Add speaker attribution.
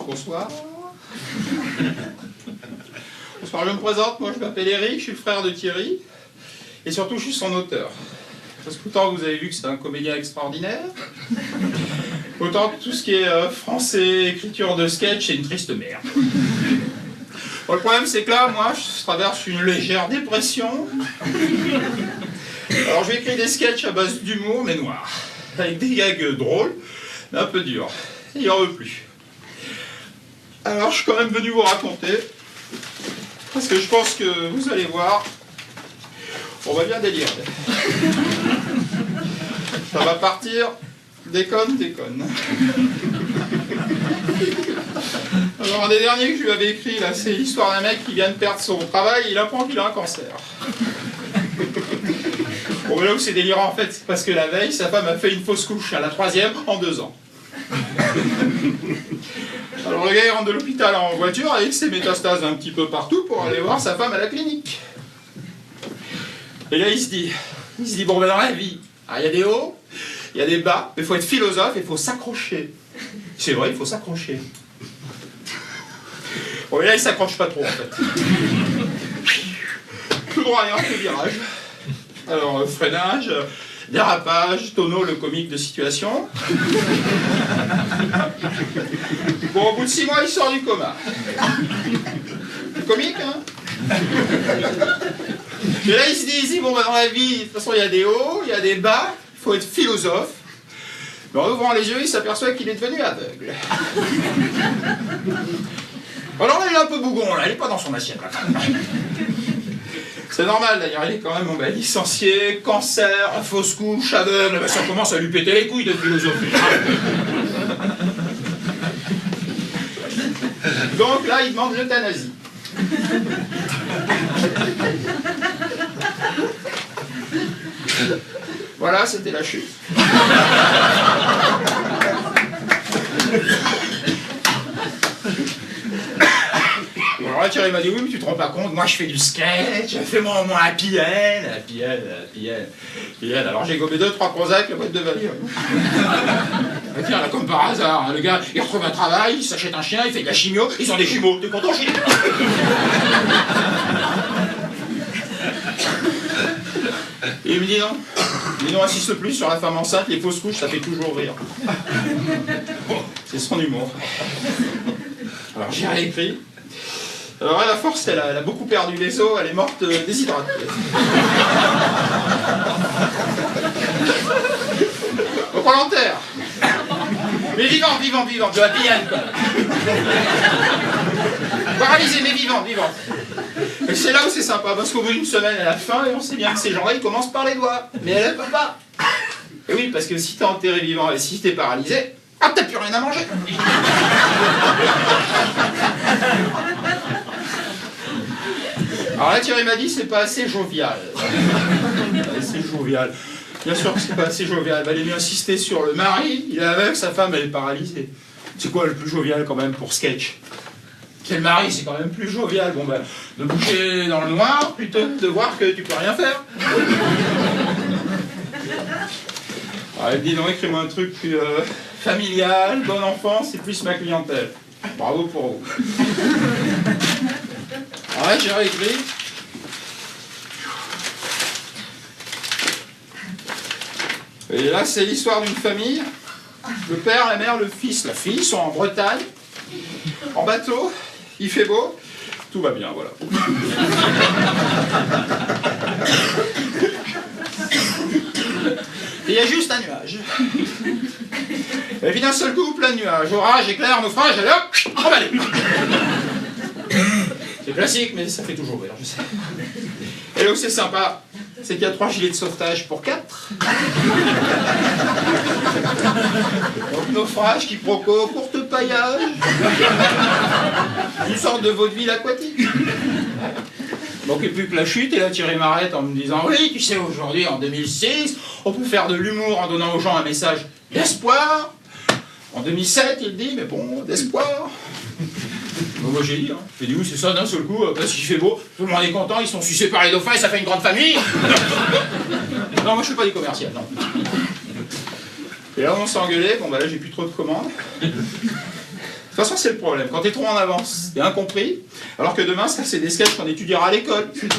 Speaker 1: bonsoir. Bonsoir, je me présente, moi je m'appelle Eric, je suis le frère de Thierry. Et surtout, je suis son auteur. Parce qu'autant vous avez vu que c'est un comédien extraordinaire, autant que tout ce qui est français, écriture de sketch, c'est une triste merde. Bon, le problème, c'est que là, moi, je traverse une légère dépression. Alors, j'ai écrit des sketchs à base d'humour, mais noir. Avec des gags drôles, mais un peu durs. Et il n'en veut plus. Alors, je suis quand même venu vous raconter, parce que je pense que vous allez voir, on va bien délirer. Ça va partir, déconne. Alors, un des derniers que je lui avais écrit, là, c'est l'histoire d'un mec qui vient de perdre son travail, il apprend qu'il a un cancer. Bon, là où c'est délirant, en fait, c'est parce que la veille, sa femme a fait une fausse couche, à la 3e, en 2 ans. Alors, le gars, il rentre de l'hôpital en voiture avec ses métastases un petit peu partout pour aller voir sa femme à la clinique. Et là, il se dit, bon, ben dans la vie, il y a des hauts, il y a des bas, mais il faut être philosophe et il faut s'accrocher. C'est vrai, il faut s'accrocher. Bon, mais là, il s'accroche pas trop, en fait. Tout droit et entre le virage. Alors, freinage, dérapage, Tonneau, le comique de situation. Bon, au bout de 6 mois, il sort du coma. Comique, hein? Et là, il se dit, bon, bah, dans la vie, de toute façon, il y a des hauts, il y a des bas, il faut être philosophe. Mais en ouvrant les yeux, il s'aperçoit qu'il est devenu aveugle. Alors là, il est un peu bougon, là, il n'est pas dans son assiette, là. C'est normal, d'ailleurs, il est quand même licencié, cancer, fausse couche, aveugle, bah, ça commence à lui péter les couilles de philosophie. Donc là, il demande l'euthanasie. Voilà, c'était la chute. Alors là, Thierry m'a dit, oui, mais tu te rends pas compte, moi je fais du sketch, fais-moi au moins happy end. Alors j'ai gobé 2-3 Prozac, la boîte de Valium. Et tiens, là, comme par hasard, hein, le gars, il retrouve un travail, il s'achète un chien, il fait de la chimio, ils ont des jumeaux, t'es content, Gilles? Et il me dit non, insiste plus sur la femme enceinte, les fausses couches, ça fait toujours rire. C'est son humour. Alors j'ai réécrit. Alors elle, à force, elle a beaucoup perdu les os, elle est morte déshydratée. Au volontaire. Mais vivant, de la pienne, quoi. Paralysée, mais vivante. Et c'est là où c'est sympa, parce qu'au bout d'une semaine, elle a faim, et on sait bien que ces gens-là, ils commencent par les doigts. Mais elle ne peut pas. Et oui, parce que si t'es enterré vivant et si t'es paralysé, t'as plus rien à manger. Alors là, Thierry m'a dit, c'est pas assez jovial. Bien sûr que c'est pas assez jovial. Il est mieux insister sur le mari, il est aveugle, sa femme, elle est paralysée. C'est quoi le plus jovial quand même pour sketch? C'est le mari, c'est quand même plus jovial. Bon ben, de bouger dans le noir plutôt que de voir que tu peux rien faire. Alors elle me dit, non, écris-moi un truc plus familial, bon enfant, c'est plus ma clientèle. Bravo pour vous. Alors là, j'ai réécrit. Et là, c'est l'histoire d'une famille. Le père, la mère, le fils, la fille sont en Bretagne, en bateau, il fait beau, tout va bien, voilà. Et il y a juste un nuage. Et puis d'un seul coup, plein de nuages. Orage, éclair, naufrage, allez hop, emballé. C'est classique, mais ça fait toujours rire, je sais. Et là où c'est sympa, c'est qu'il y a 3 gilets de sauvetage pour 4. Donc naufrage, quiproquo, courte paillage. Une sorte de vaudeville aquatique. Donc il n'y a plus que la chute, et là Thierry m'arrête en me disant « Oui, tu sais, aujourd'hui, en 2006, on peut faire de l'humour en donnant aux gens un message d'espoir. » En 2007, il dit « Mais bon, d'espoir. » Bon, moi j'ai dit, oui, c'est ça, d'un seul coup, parce qu'il fait beau, tout le monde est content, ils sont sucés par les dauphins et ça fait une grande famille. Non, moi je fais pas du commercial, non. Et là on s'est engueulé, bon bah là j'ai plus trop de commandes. toute façon, c'est le problème. Quand tu es trop en avance, tu es incompris, alors que demain, ça, c'est des sketchs qu'on étudiera à l'école. C'est tout.